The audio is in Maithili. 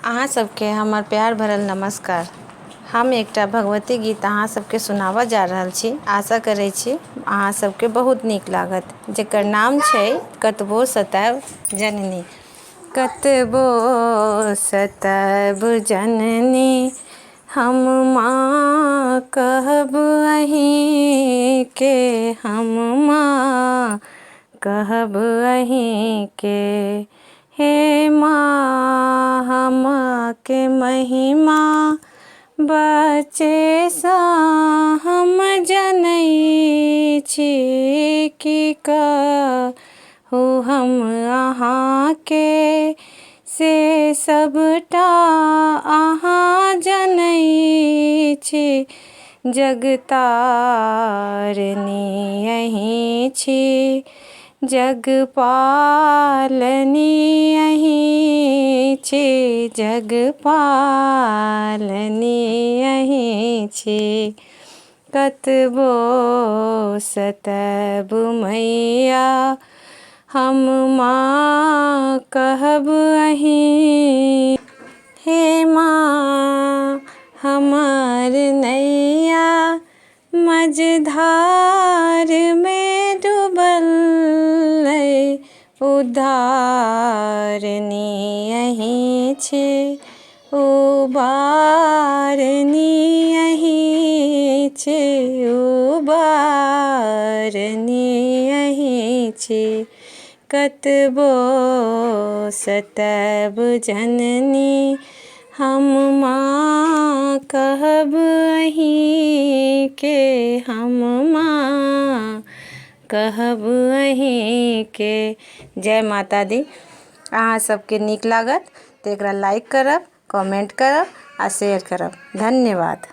अहाँ सबके हमर प्यार भरल नमस्कार। हम एकटा भगवती गीत अहाँ सबके सुनाबऽ जा रहल छी। आशा करै छी अहाँ सबके बहुत नीक लागत, जेकर नाम छै कतबो सतायब जननी। कतबो सतायब जननी हम माँ कहब अहीं के, हम माँ कहब अहीं के। हे माँ हम के महिमा बच्चे सा हम जनै छी, कि कहू हम अहाँ के से सबटा अहाँ जनै छी। जगतारनी अहीं छी, जगपालनी अहीं छी, जगपालनी अहीं छी। कतबो सतायब मैया हम माँ कहब अहीं। हे माँ हमर नैया मझधार में डूबल अइ, उद्धारनी अहीं छी, उबारनी अहीं छी, उबारनी अहीं छी। कतबो सतायब जननी हम माँ कहब अहीं के, हम माँ कहब अहीं के। जय माता दी। अहाँ सबके नीक लागत तऽ एकरा लाइक करब, कमेंट करब आ शेयर करब। धन्यवाद।